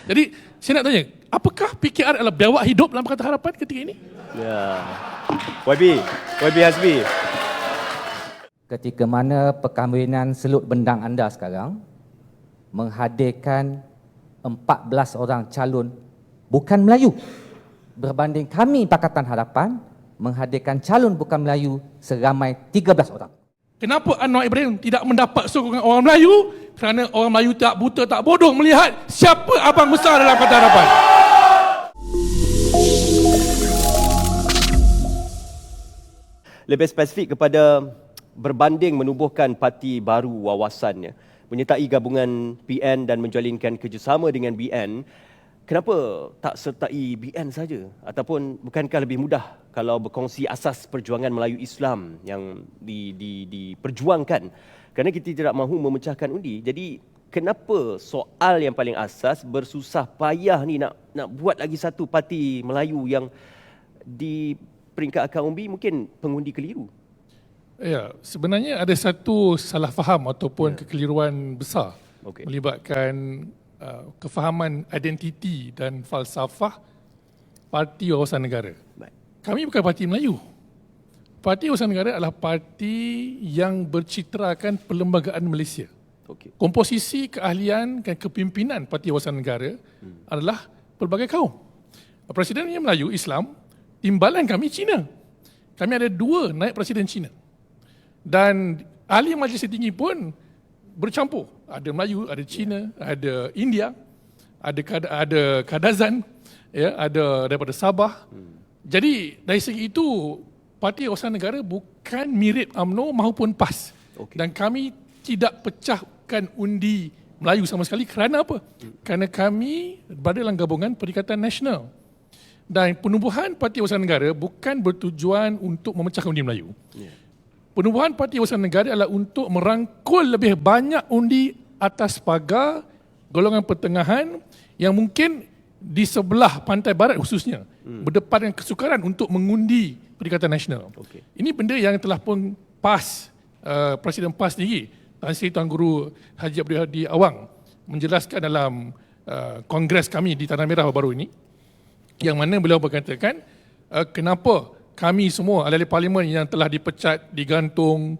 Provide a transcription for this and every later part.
Jadi saya nak tanya, apakah PKR adalah biawak hidup dalam Pakatan Harapan ketika ini? Ya. YB Hasbi. Ketika mana perkahwinan Selut Bendang anda sekarang menghadirkan 14 orang calon bukan Melayu, berbanding kami Pakatan Harapan menghadirkan calon bukan Melayu seramai 13 orang. Kenapa Anwar Ibrahim tidak mendapat sokongan orang Melayu? Kerana orang Melayu tak buta, tak bodoh melihat siapa abang besar dalam Pakatan Harapan. Lebih spesifik kepada berbanding menubuhkan parti baru wawasannya, menyertai gabungan PN dan menjalinkan kerjasama dengan BN, kenapa tak sertai BN saja? Ataupun bukankah lebih mudah kalau berkongsi asas perjuangan Melayu Islam yang diperjuangkan? Kerana kita tidak mahu memecahkan undi. Jadi kenapa soal yang paling asas bersusah payah ni nak buat lagi satu parti Melayu yang di peringkat akar umbi mungkin pengundi keliru? Ya, sebenarnya ada satu salah faham ataupun kekeliruan besar melibatkan kefahaman identiti dan falsafah Parti Wawasan Negara. Kami bukan parti Melayu. Parti Wawasan Negara adalah parti yang bercitrakan perlembagaan Malaysia. Komposisi keahlian dan kepimpinan Parti Wawasan Negara adalah pelbagai kaum. Presidennya Melayu, Islam, timbalan kami Cina. Kami ada 2 naib presiden Cina. Dan ahli majlis tinggi pun bercampur. Ada Melayu, ada Cina, ada India, ada Kadazan, ya, ada daripada Sabah. Jadi dari segi itu Parti Wawasan Negara bukan mirip UMNO maupun PAS. Dan kami tidak pecahkan undi Melayu sama sekali. Kerana apa? Kerana kami berada dalam gabungan Perikatan Nasional. Dan penubuhan Parti Wawasan Negara bukan bertujuan untuk memecahkan undi Melayu. Penubuhan Parti Wawasan Negara adalah untuk merangkul lebih banyak undi atas pagar golongan pertengahan yang mungkin di sebelah pantai barat khususnya berdepan dengan kesukaran untuk mengundi Perikatan Nasional. Ini benda yang telah pun PAS, Presiden PAS sendiri, Tan Sri Tuan Guru Haji Abdul Hadi Awang menjelaskan dalam kongres kami di Tanah Merah baru ini, yang mana beliau berkatakan kenapa kami semua ahli parlimen yang telah dipecat, digantung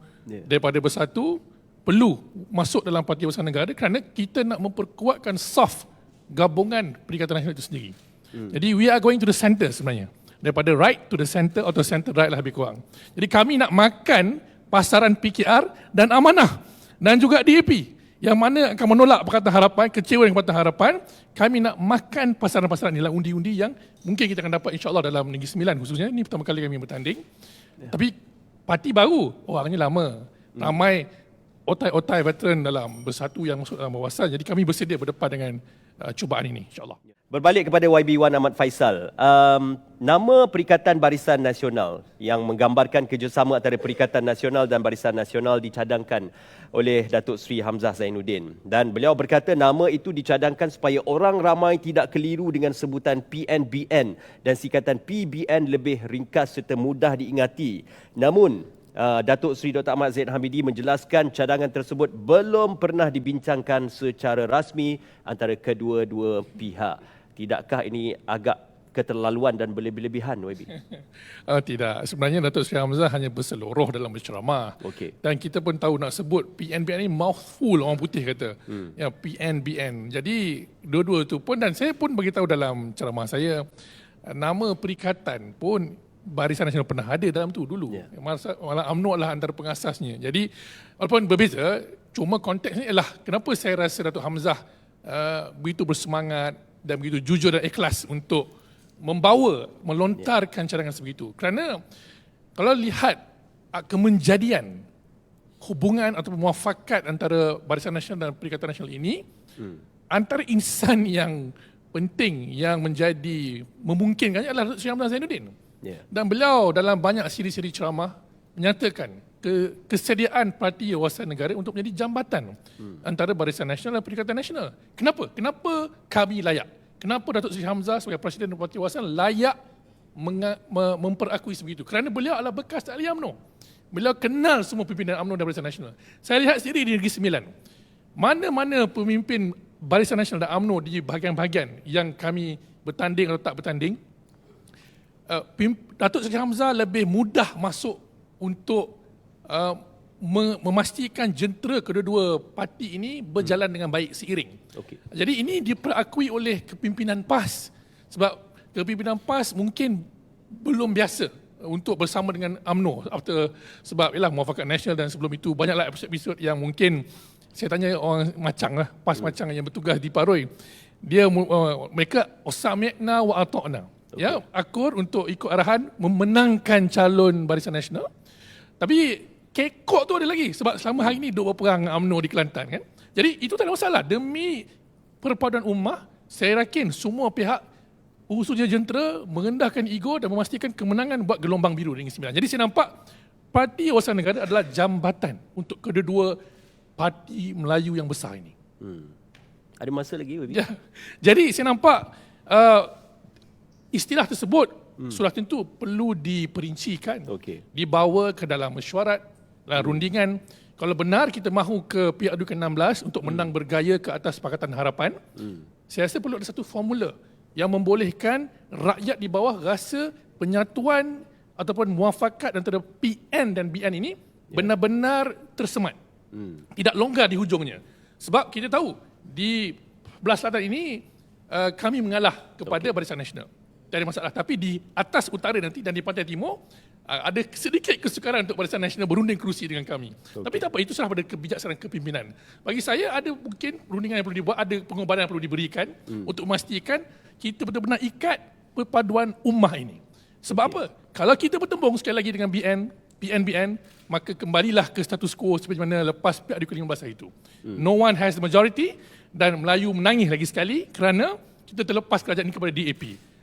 daripada bersatu perlu masuk dalam Parti Wawasan Negara kerana kita nak memperkuatkan soft gabungan Perikatan Nasional itu sendiri. Jadi we are going to the center sebenarnya. Daripada right to the center atau center right lah lebih kurang. Jadi kami nak makan pasaran PKR dan Amanah dan juga DAP yang mana akan menolak Pakatan Harapan, kecewa dengan Pakatan Harapan. Kami nak makan pasaran-pasaran inilah undi-undi yang mungkin kita akan dapat insya-Allah dalam Negeri Sembilan khususnya. Ini pertama kali kami bertanding. Tapi parti baru, orangnya lama. Ramai otai-otai veteran dalam bersatu yang masuk dalam wawasan. Jadi kami bersedia berdepan dengan cubaan ini insya-Allah. Berbalik kepada YB Wan Ahmad Faisal, nama Perikatan Barisan Nasional yang menggambarkan kerjasama antara Perikatan Nasional dan Barisan Nasional dicadangkan oleh Datuk Seri Hamzah Zainuddin. Dan beliau berkata nama itu dicadangkan supaya orang ramai tidak keliru dengan sebutan PNBN dan singkatan PBN lebih ringkas serta mudah diingati. Namun, Datuk Seri Dr. Ahmad Zaid Hamidi menjelaskan cadangan tersebut belum pernah dibincangkan secara rasmi antara kedua-dua pihak. Tidakkah ini agak keterlaluan dan berlebih-lebihan, YB? Tidak. Sebenarnya Datuk Seri Hamzah hanya berseluruh dalam berceramah. Dan kita pun tahu nak sebut PNBN ini mouthful, orang putih kata. Ya, PNBN. Jadi dua-dua itu pun, dan saya pun beritahu dalam ceramah saya, nama perikatan pun Barisan Nasional pernah hadir dalam tu dulu. Malah UMNO adalah antara pengasasnya. Jadi walaupun berbeza, cuma konteksnya ialah kenapa saya rasa Datuk Hamzah begitu bersemangat dan begitu jujur dan ikhlas untuk melontarkan cadangan sebegitu. Kerana kalau lihat kemenjadian hubungan atau muafakat antara Barisan Nasional dan Perikatan Nasional ini, antara insan yang penting yang menjadi memungkinkannya adalah Datuk Seri Hamzah Zainuddin. Dan beliau dalam banyak siri-siri ceramah menyatakan kesediaan Parti Wawasan Negara untuk menjadi jambatan antara Barisan Nasional dan Perikatan Nasional. Kenapa? Kenapa kami layak? Kenapa Datuk Seri Hamzah sebagai Presiden Parti Wawasan layak memperakui sebegitu? Kerana beliau adalah bekas ahli UMNO. Beliau kenal semua pimpinan UMNO dan Barisan Nasional. Saya lihat sendiri di Negeri Sembilan. Mana-mana pemimpin Barisan Nasional dan UMNO di bahagian-bahagian yang kami bertanding atau tak bertanding, Datuk Seri Hamzah lebih mudah masuk untuk memastikan jentera kedua-dua parti ini berjalan dengan baik seiring. Okey. Jadi ini diperakui oleh kepimpinan PAS, sebab kepimpinan PAS mungkin belum biasa untuk bersama dengan UMNO sebab ialah Muafakat Nasional, dan sebelum itu banyaklah episod-episod yang mungkin saya tanya orang macang lah, PAS macang yang bertugas di Paroi, mereka sami'na wa ata'na. Ya, akur untuk ikut arahan memenangkan calon Barisan Nasional. Tapi kekok tu ada lagi, sebab selama hari ni duk berperang UMNO di Kelantan kan. Jadi itu tak ada masalah. Demi perpaduan ummah, saya yakin semua pihak urusan jentera merendahkan ego dan memastikan kemenangan buat gelombang biru Negeri Sembilan. Jadi saya nampak Parti Awatan Negara adalah jambatan untuk kedua-dua parti Melayu yang besar ini. Ada masa lagi, Wabi? Ya. Jadi saya nampak istilah tersebut sudah tentu perlu diperincikan, dibawa ke dalam mesyuarat, rundingan. Kalau benar kita mahu ke pihak adukan 16 untuk menang bergaya ke atas Pakatan Harapan, saya rasa perlu ada satu formula yang membolehkan rakyat di bawah rasa penyatuan ataupun muafakat antara PN dan BN ini benar-benar tersemat. Tidak longgar di hujungnya. Sebab kita tahu di belah selatan ini kami mengalah kepada Barisan Nasional. Tak ada masalah. Tapi di atas utara nanti dan di pantai timur ada sedikit kesukaran untuk Barisan Nasional berunding kerusi dengan kami. Tapi tak apa, itu salah pada kebijaksanaan kepimpinan. Bagi saya ada mungkin rundingan yang perlu dibuat, ada pengorbanan yang perlu diberikan untuk memastikan kita betul-betul ikat perpaduan ummah ini. Sebab apa? Kalau kita bertembung sekali lagi dengan PN, maka kembalilah ke status quo seperti mana lepas PADU ke-15 hari itu. No one has the majority dan Melayu menangis lagi sekali kerana kita terlepas kerajaan ini kepada DAP.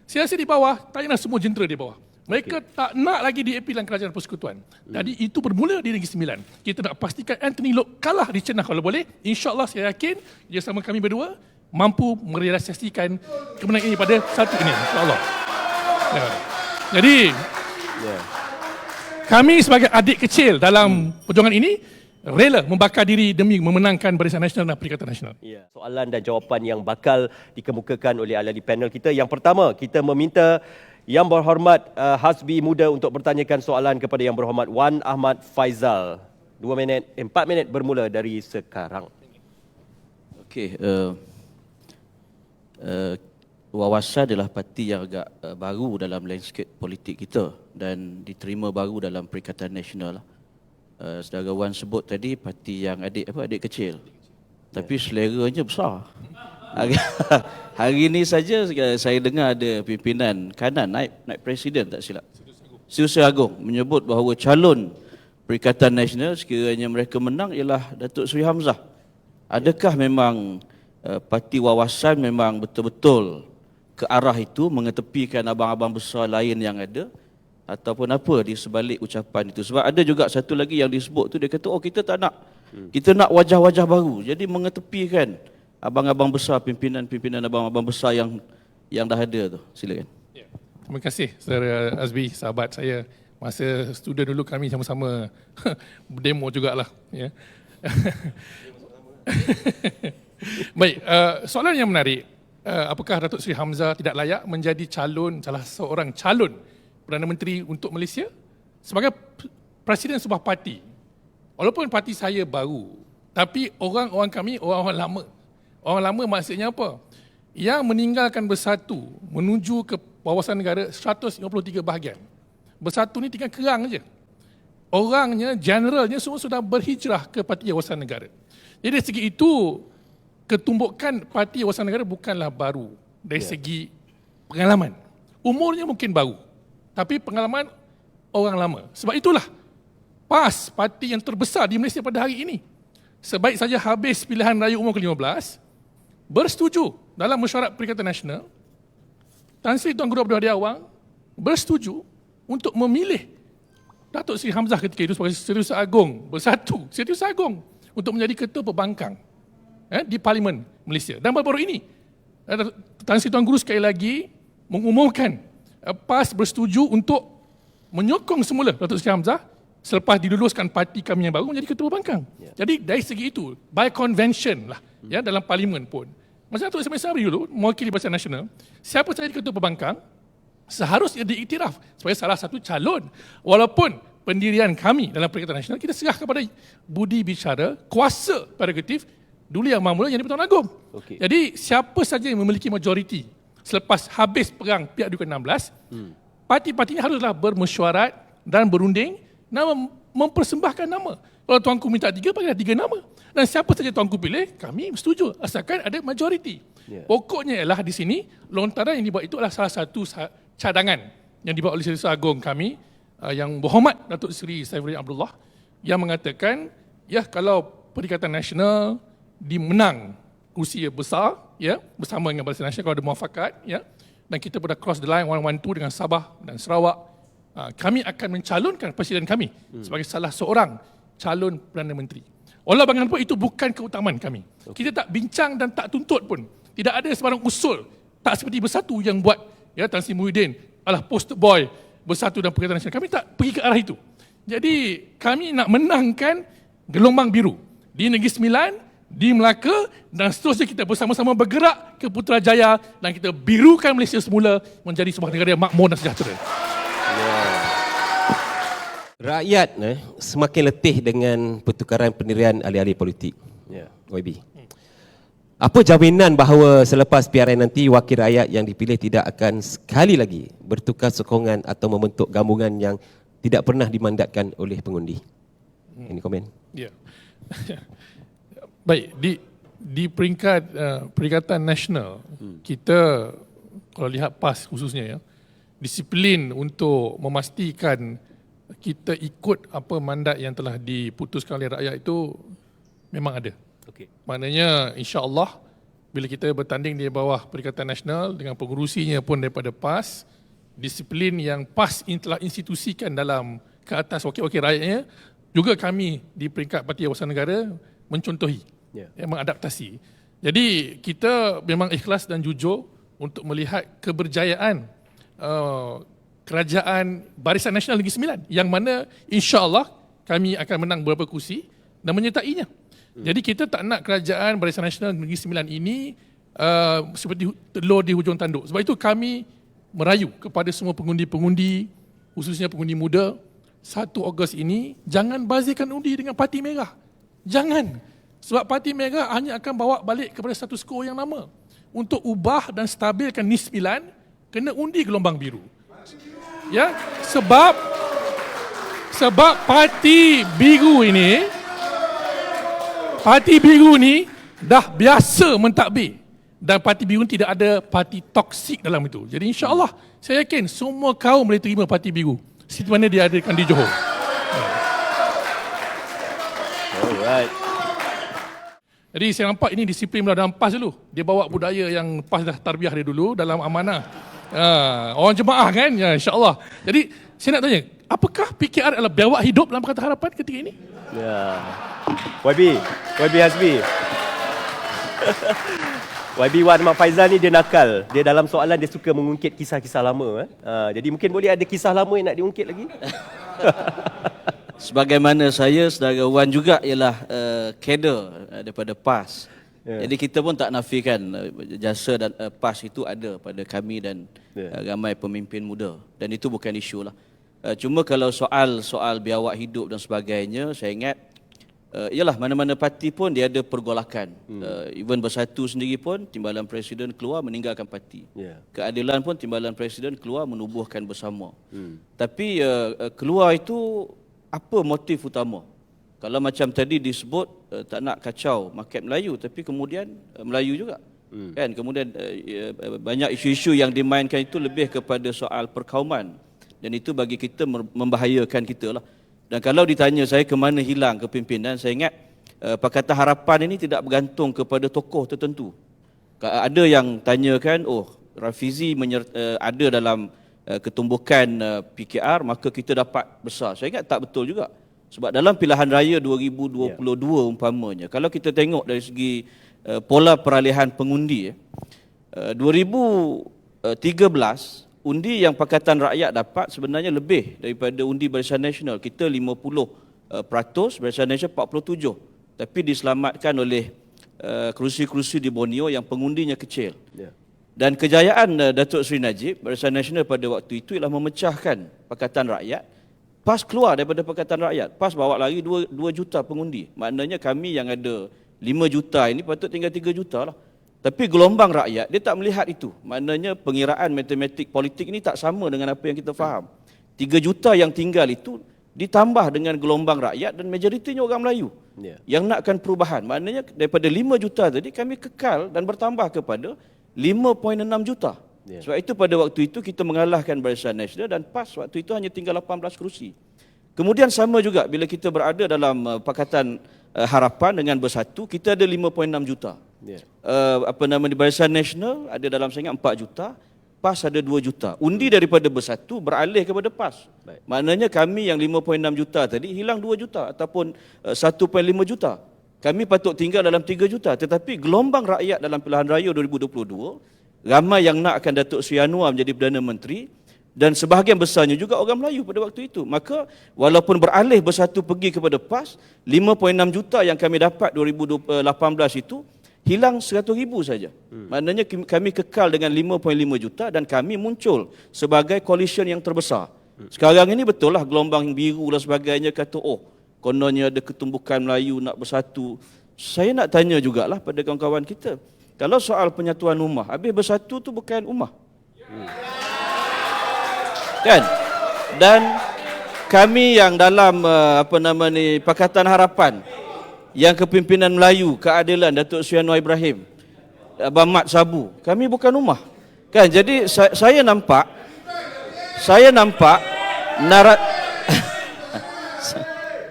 Saya rasa di bawah, tanyaklah semua jentera di bawah. Mereka tak nak lagi DAP dalam kerajaan persekutuan. Jadi itu bermula di Negeri Sembilan. Kita nak pastikan Anthony Loke kalah di Cenah kalau boleh. InsyaAllah saya yakin bersama kami berdua mampu merealisasikan kemenangan ini pada satu ini. InsyaAllah. Ya. Jadi, kami sebagai adik kecil dalam perjuangan ini rela membakar diri demi memenangkan Barisan Nasional dan Perikatan Nasional. Ya. Soalan dan jawapan yang bakal dikemukakan oleh ahli perpanel kita. Yang pertama, kita meminta Yang Berhormat Hasbi Muda untuk bertanyakan soalan kepada Yang Berhormat Wan Ahmad Faizal. 4 minit bermula dari sekarang. Okey, Wawasan adalah parti yang agak baru dalam landscape politik kita dan diterima baru dalam Perikatan Nasional. Saudara Wan sebut tadi parti yang adik kecil. Tapi seleranya besar. Hari ini saja saya dengar ada pimpinan kanan naik presiden tak silap. Setiausaha Agong menyebut bahawa calon Perikatan Nasional sekiranya mereka menang ialah Datuk Seri Hamzah. Adakah memang parti Wawasan memang betul-betul ke arah itu mengetepikan abang-abang besar lain yang ada? Ataupun apa di sebalik ucapan itu? Sebab ada juga satu lagi yang disebut tu, dia kata kita tak nak, kita nak wajah-wajah baru. Jadi mengetepikan abang-abang besar, pimpinan abang-abang besar yang dah ada tu. Silakan. Ya. Terima kasih Saudara Azbi, sahabat saya. Masa student dulu kami sama-sama demo jugalah. Ya. Baik, soalan yang menarik. Apakah Datuk Seri Hamzah tidak layak menjadi salah seorang calon Perdana Menteri untuk Malaysia sebagai presiden sebuah parti? Walaupun parti saya baru, tapi orang-orang kami orang-orang lama. Orang lama maksudnya apa? Yang meninggalkan Bersatu menuju ke Wawasan Negara 153 bahagian. Bersatu ni tinggal kerang je. Orangnya, generalnya semua sudah berhijrah ke Parti Wawasan Negara. Jadi dari segi itu, ketumbukan Parti Wawasan Negara bukanlah baru dari segi pengalaman. Umurnya mungkin baru, tapi pengalaman orang lama. Sebab itulah PAS, parti yang terbesar di Malaysia pada hari ini, sebaik saja habis pilihan raya umum ke-15, bersetuju dalam mesyuarat Perikatan Nasional, Tan Sri Tuan Guru Abdul Hadi Awang bersetuju untuk memilih Datuk Seri Hamzah ketika itu sebagai Setiausaha Agong Bersatu, Setiausaha Agong untuk menjadi ketua pembangkang di Parlimen Malaysia. Dan baru-baru ini, Tan Sri Tuan Guru sekali lagi mengumumkan PAS bersetuju untuk menyokong semula Datuk Seri Hamzah selepas diluluskan parti kami yang baru menjadi ketua pembangkang. Jadi dari segi itu, by convention lah, dalam Parlimen pun, Macam Datuk Ismail Sabri dulu, mewakili Barisan Nasional, siapa saja ketua pembangkang, seharusnya diiktiraf sebagai salah satu calon. Walaupun pendirian kami dalam Perikatan Nasional, kita serah kepada budi bicara, kuasa prerogatif, dulu yang Mahmud yang di-Pertuan Agong. Okey. Jadi siapa saja yang memiliki majoriti selepas habis perang pihak 2016, parti-parti ini haruslah bermesyuarat dan berunding dan mempersembahkan nama. Kalau Tuanku minta 3, bagilah 3 nama. Dan siapa saja Tuanku pilih, kami setuju asalkan ada majoriti. Ya. Pokoknya ialah di sini, lontaran yang dibuat itu adalah salah satu cadangan yang dibuat oleh Seri Agung kami, yang berhormat Datuk Seri Saifuddin Abdullah, yang mengatakan, ya kalau Perikatan Nasional dimenang kursi besar, ya, bersama dengan Barisan Nasional kalau ada muafakat, ya, dan kita pada cross the line 112 dengan Sabah dan Sarawak, kami akan mencalonkan Presiden kami sebagai salah seorang calon Perdana Menteri. Walau bagaimanapun itu bukan keutamaan kami. Kita tak bincang dan tak tuntut pun. Tidak ada sebarang usul, tak seperti Bersatu yang buat, ya, Tan Sri Muhyiddin adalah poster boy Bersatu dan Perikatan Nasional. Kami tak pergi ke arah itu. Jadi kami nak menangkan gelombang biru di Negeri Sembilan, di Melaka, dan seterusnya kita bersama-sama bergerak ke Putrajaya dan kita birukan Malaysia semula menjadi sebuah negara yang makmur dan sejahtera. Rakyat semakin letih dengan pertukaran pendirian ahli-ahli politik. Ya. YB. Apa jaminan bahawa selepas PRN nanti wakil rakyat yang dipilih tidak akan sekali lagi bertukar sokongan atau membentuk gabungan yang tidak pernah dimandatkan oleh pengundi? Ini komen. Ya. Baik, di peringkat Perikatan Nasional, kita kalau lihat PAS khususnya, ya, disiplin untuk memastikan kita ikut apa mandat yang telah diputuskan oleh rakyat itu memang ada. Okey. Maknanya insya-Allah bila kita bertanding di bawah Perikatan Nasional dengan pengurusinya pun daripada PAS, disiplin yang PAS telah institusikan dalam ke atas wakil-wakil rakyatnya, juga kami di peringkat Parti Awasran Negara mencontohi, mengadaptasi. Jadi kita memang ikhlas dan jujur untuk melihat keberjayaan kerajaan Barisan Nasional Negeri Sembilan, yang mana insya-Allah kami akan menang beberapa kursi dan menyertainya. Jadi kita tak nak kerajaan Barisan Nasional Negeri Sembilan ini seperti telur di hujung tanduk. Sebab itu kami merayu kepada semua pengundi-pengundi, khususnya pengundi muda, 1 Ogos ini jangan bazirkan undi dengan Parti Merah. Jangan. Sebab Parti Merah hanya akan bawa balik kepada status quo yang lama. Untuk ubah dan stabilkan NIS 9, kena undi gelombang biru. Ya, sebab Parti Biru ini dah biasa mentadbir, dan Parti Biru tidak ada parti toksik dalam itu. Jadi insya-Allah saya yakin semua kaum boleh terima Parti Biru seperti mana dia adakan di Johor. Alright. Jadi saya nampak ini disiplin dalam PAS dulu. Dia bawa budaya yang PAS dah tarbiyah dia dulu dalam amanah. Orang jemaah kan, ya, insya-Allah. Jadi saya nak tanya, apakah PKR adalah biawak hidup dalam Pakatan Harapan ketika ini? Ya. YB Hasbi. YB Wan Ahmad Faizal ni dia nakal. Dia dalam soalan dia suka mengungkit kisah-kisah lama. Jadi mungkin boleh ada kisah lama yang nak diungkit lagi? Sebagaimana saya, saudara Wan juga ialah kader daripada PAS. Jadi kita pun tak nafikan jasa dan PAS itu ada pada kami dan ramai pemimpin muda. Dan itu bukan isu lah. Cuma kalau soal biawak hidup dan sebagainya, saya ingat ialah mana-mana parti pun dia ada pergolakan. Even Bersatu sendiri pun timbalan presiden keluar meninggalkan parti. Keadilan pun timbalan presiden keluar menubuhkan bersama. Tapi keluar itu apa motif utama? Kalau macam tadi disebut tak nak kacau market Melayu, tapi kemudian Melayu juga. Kan, kemudian banyak isu-isu yang dimainkan itu lebih kepada soal perkauman, dan itu bagi kita membahayakan kita lah. Dan kalau ditanya saya ke mana hilang kepimpinan, saya ingat Pakatan Harapan ini tidak bergantung kepada tokoh tertentu. Ada yang tanyakan, Rafizi ada dalam ketumbukan PKR, maka kita dapat besar. Saya ingat tak betul juga. Sebab dalam pilihan raya 2022 umpamanya, kalau kita tengok dari segi pola peralihan pengundi, 2013 undi yang Pakatan Rakyat dapat sebenarnya lebih daripada undi Barisan Nasional. Kita 50%, Barisan Nasional 47%. Tapi diselamatkan oleh kerusi-kerusi di Borneo yang pengundinya kecil. Ya. Dan kejayaan Datuk Seri Najib, Barisan Nasional pada waktu itu ialah memecahkan Pakatan Rakyat. PAS keluar daripada Pakatan Rakyat. PAS bawa lagi 2 juta pengundi. Maknanya kami yang ada 5 juta ini patut tinggal 3 juta lah. Tapi gelombang rakyat, dia tak melihat itu. Maknanya pengiraan matematik politik ini tak sama dengan apa yang kita faham. 3 juta yang tinggal itu ditambah dengan gelombang rakyat dan majoritinya orang Melayu. Ya. Yang nakkan perubahan. Maknanya daripada 5 juta tadi kami kekal dan bertambah kepada 5.6 juta. Ya. Sebab itu pada waktu itu kita mengalahkan Barisan Nasional dan PAS waktu itu hanya tinggal 18 kerusi. Kemudian sama juga bila kita berada dalam Pakatan Harapan dengan Bersatu, kita ada 5.6 juta. Ya. Di Barisan Nasional ada dalam saya ingat 4 juta, PAS ada 2 juta. Undi daripada Bersatu beralih kepada PAS. Baik. Maknanya kami yang 5.6 juta tadi hilang 2 juta ataupun 1.5 juta. Kami patut tinggal dalam 3 juta. Tetapi gelombang rakyat dalam pilihan raya 2022, ramai yang nakkan Datuk Seri Anwar menjadi Perdana Menteri dan sebahagian besarnya juga orang Melayu pada waktu itu. Maka walaupun beralih Bersatu pergi kepada PAS, 5.6 juta yang kami dapat 2018 itu hilang 100,000 saja. Maknanya kami kekal dengan 5.5 juta dan kami muncul sebagai coalition yang terbesar. Sekarang ini betul lah gelombang biru dan sebagainya kata, oh kononnya ada ketumbukan Melayu nak bersatu. Saya nak tanya jugalah pada kawan-kawan kita. Kalau soal penyatuan ummah, habis Bersatu tu bukan ummah. Kan? Dan kami yang dalam Pakatan Harapan yang kepimpinan Melayu, keadilan Datuk Seri Anwar Ibrahim, Abang Mat Sabu, kami bukan ummah. Kan? Jadi saya nampak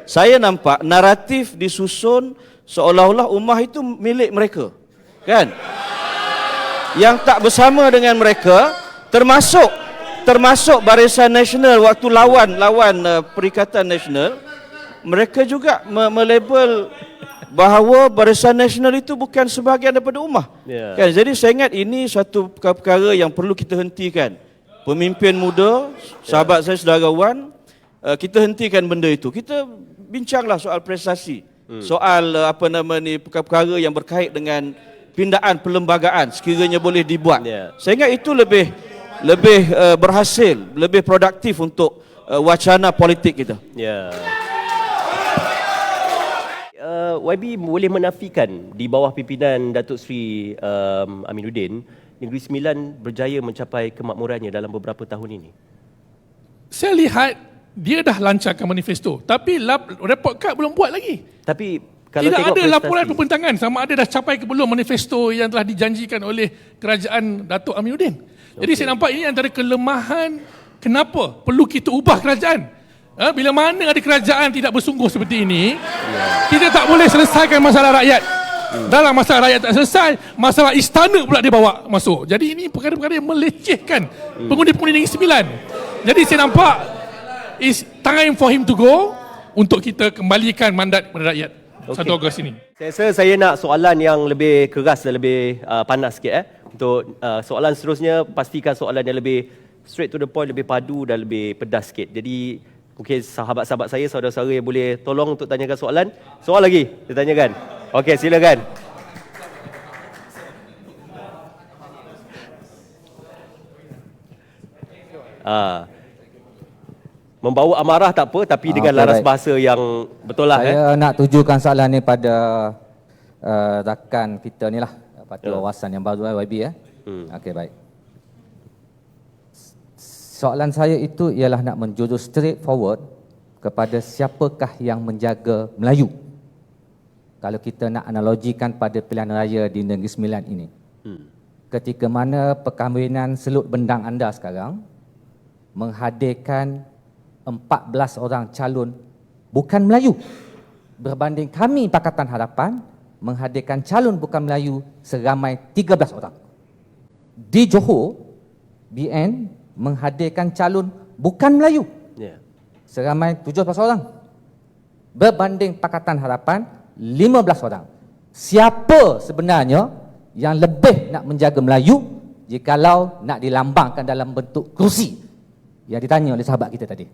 saya nampak naratif disusun seolah-olah ummah itu milik mereka. Kan? Yang tak bersama dengan mereka termasuk Barisan Nasional waktu lawan Perikatan Nasional, mereka juga melabel bahawa Barisan Nasional itu bukan sebahagian daripada ummah. Ya. Kan? Jadi saya ingat ini satu perkara yang perlu kita hentikan. Pemimpin muda, sahabat saya, saudara Wan, kita hentikan benda itu. Kita bincanglah soal prestasi, soal perkara-perkara yang berkait dengan pindaan perlembagaan sekiranya boleh dibuat. Ya. Saya ingat itu lebih berhasil, lebih produktif untuk wacana politik kita. Ya. YB boleh menafikan di bawah pimpinan Datuk Seri Aminuddin, Negeri Sembilan berjaya mencapai kemakmurannya dalam beberapa tahun ini? Saya lihat dia dah lancarkan manifesto, tapi report card belum buat lagi. Tapi kalau Tidak tengok ada prestasi, laporan pembentangan sama ada dah capai ke belum manifesto yang telah dijanjikan oleh kerajaan Datuk Aminuddin. Jadi saya nampak ini antara kelemahan kenapa perlu kita ubah kerajaan. Bila mana ada kerajaan tidak bersungguh seperti ini, kita tak boleh selesaikan masalah rakyat. Dalam masalah rakyat tak selesai, masalah istana pula dia bawa masuk. Jadi ini perkara-perkara yang melecehkan pengundi-pengundi Negeri Sembilan. Jadi saya nampak it's time for him to go untuk kita kembalikan mandat kepada rakyat 1 Ogos ini. Saya rasa saya nak soalan yang lebih keras dan lebih panas sikit. Untuk soalan seterusnya, pastikan soalan yang lebih straight to the point, lebih padu dan lebih pedas sikit. Jadi mungkin sahabat-sahabat saya, saudara-saudara yang boleh tolong untuk tanyakan soalan. Soal lagi ditanyakan. Okey, silakan. Membawa amarah tak apa, tapi dengan laras bahasa yang betul lah. Saya nak tujukan soalan ni pada rakan kita ni lah, Parti Wawasan yang baru YB . Okey, baik. Soalan saya itu ialah nak menjurus straight forward kepada siapakah yang menjaga Melayu. Kalau kita nak analogikan pada pilihan raya di Negeri Sembilan ini. Ketika mana perkahwinan Selut Bendang anda sekarang menghadirkan 14 orang calon bukan Melayu, berbanding kami Pakatan Harapan menghadirkan calon bukan Melayu seramai 13 orang. Di Johor, BN menghadirkan calon bukan Melayu seramai 17 orang, berbanding Pakatan Harapan 15 orang. Siapa sebenarnya yang lebih nak menjaga Melayu jikalau nak dilambangkan dalam bentuk kerusi yang ditanya oleh sahabat kita tadi?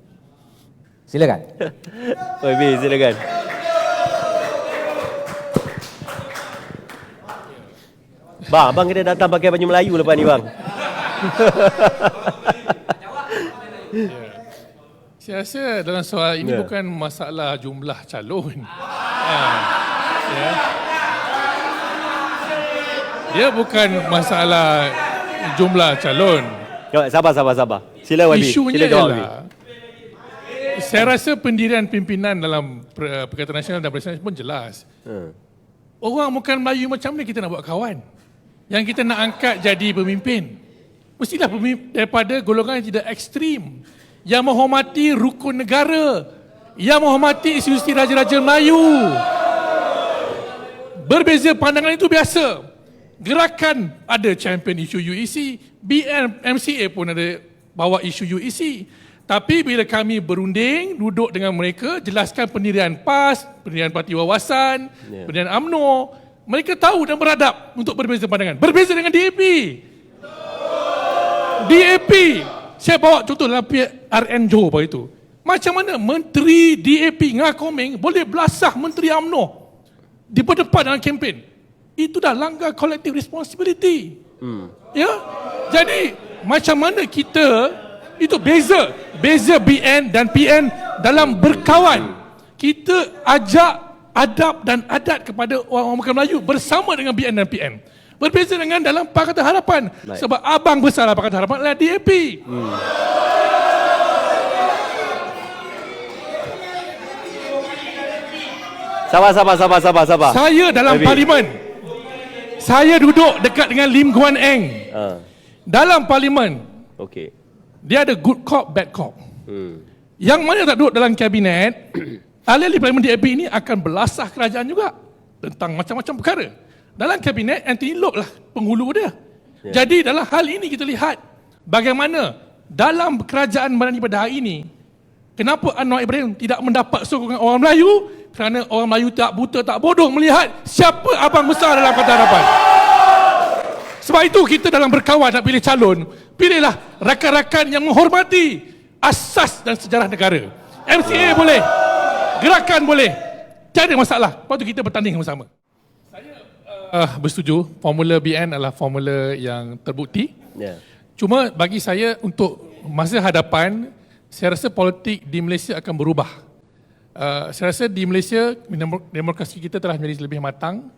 Silakan. YB, silakan. Bang, abang kena datang pakai baju Melayu lepas ni bang. Saya rasa dalam soal ini bukan masalah jumlah calon. Dia bukan masalah jumlah calon. Sabar. Sila Wabi. Isunya Sila jawab, Wabi. ialah, saya rasa pendirian pimpinan dalam Perikatan Nasional dan Barisan Nasional pun jelas. Orang bukan Melayu macam mana kita nak buat kawan? Yang kita nak angkat jadi pemimpin. Mestilah pemimpin daripada golongan yang tidak ekstrim. Yang menghormati rukun negara. Yang menghormati institusi Raja-Raja Melayu. Berbeza pandangan itu biasa. Gerakan ada champion isu UEC. BN, MCA pun ada bawa isu UEC. Tapi bila kami berunding, duduk dengan mereka, jelaskan pendirian PAS, pendirian Parti Wawasan, pendirian UMNO, mereka tahu dan beradab untuk berbeza pandangan. Berbeza dengan DAP. DAP, saya bawa contoh dalam RN Johor itu. Macam mana Menteri DAP Ngah Komeng boleh belasah Menteri UMNO di depan dalam kempen. Itu dah langgar collective responsibility. Ya? Jadi, macam mana kita, itu beza BN dan PN dalam berkawan. Kita ajak adab dan adat kepada orang Melayu bersama dengan BN dan PN. Berbeza dengan dalam Pakatan Harapan. Baik. Sebab abang besar Pakatan Harapan adalah DAP. Sabar. Saya dalam parlimen. Saya duduk dekat dengan Lim Guan Eng. Dalam parlimen. Okey. Dia ada good cop, bad cop. Yang mana tak duduk dalam kabinet, ahli-ahli parlimen DAP ini akan belasah kerajaan juga tentang macam-macam perkara. Dalam kabinet, Anthony Loke lah penghulu dia. Jadi dalam hal ini kita lihat bagaimana dalam kerajaan Madani pada hari ini, kenapa Anwar Ibrahim tidak mendapat sokongan orang Melayu? Kerana orang Melayu tak buta, tak bodoh melihat siapa abang besar dalam Pakatan Harapan. Sebab itu kita dalam berkawan nak pilih calon, pilihlah rakan-rakan yang menghormati asas dan sejarah negara. MCA boleh, gerakan boleh, tak ada masalah. Lepas tu kita bertanding bersama. Saya bersetuju, formula BN adalah formula yang terbukti. Cuma bagi saya untuk masa hadapan, saya rasa politik di Malaysia akan berubah. Saya rasa di Malaysia demokrasi kita telah menjadi lebih matang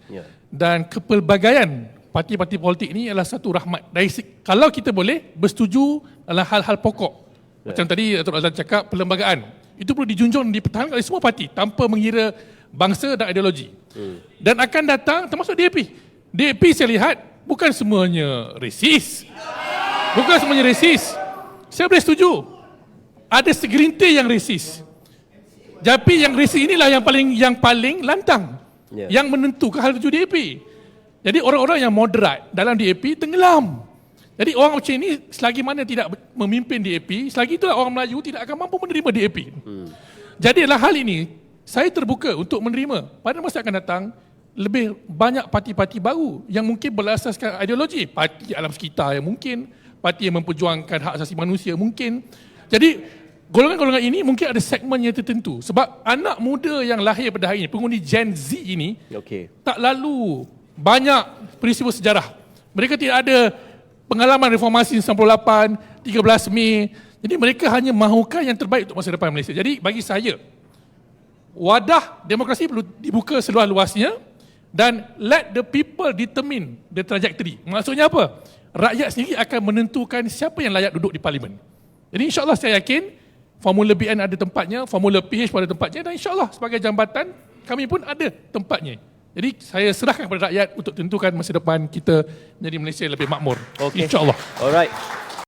dan kepelbagaian parti-parti politik ini adalah satu rahmat. Kalau kita boleh bersetuju dalam hal-hal pokok. Macam tadi Datuk Azlan cakap, perlembagaan. Itu perlu dijunjung dan dipertahankan oleh semua parti tanpa mengira bangsa dan ideologi. Dan akan datang termasuk DAP. DAP saya lihat bukan semuanya resis. Bukan semuanya resis. Saya boleh setuju. Ada segelintir yang resis. Tapi yang resis inilah yang paling lantang. Yang menentukan hal tuju DAP. Jadi orang-orang yang moderat dalam DAP tenggelam. Jadi orang macam ini selagi mana tidak memimpin DAP, selagi itulah orang Melayu tidak akan mampu menerima DAP. Jadi dalam hal ini, saya terbuka untuk menerima pada masa akan datang lebih banyak parti-parti baru yang mungkin berasaskan ideologi. Parti alam sekitar yang mungkin, parti yang memperjuangkan hak asasi manusia mungkin. Jadi golongan-golongan ini mungkin ada segmen yang tertentu. Sebab anak muda yang lahir pada hari ini, pengundi Gen Z ini, tak lalu banyak peristiwa sejarah. Mereka tidak ada pengalaman reformasi 98, 13 Mei. Jadi mereka hanya mahukan yang terbaik untuk masa depan Malaysia. Jadi bagi saya, wadah demokrasi perlu dibuka seluas-luasnya dan let the people determine the trajectory. Maksudnya apa? Rakyat sendiri akan menentukan siapa yang layak duduk di parlimen. Jadi insyaAllah saya yakin formula BN ada tempatnya, formula PH pun ada tempatnya dan insyaAllah sebagai jambatan kami pun ada tempatnya. Jadi saya serahkan kepada rakyat untuk tentukan masa depan kita menjadi Malaysia lebih makmur. InsyaAllah. Alright.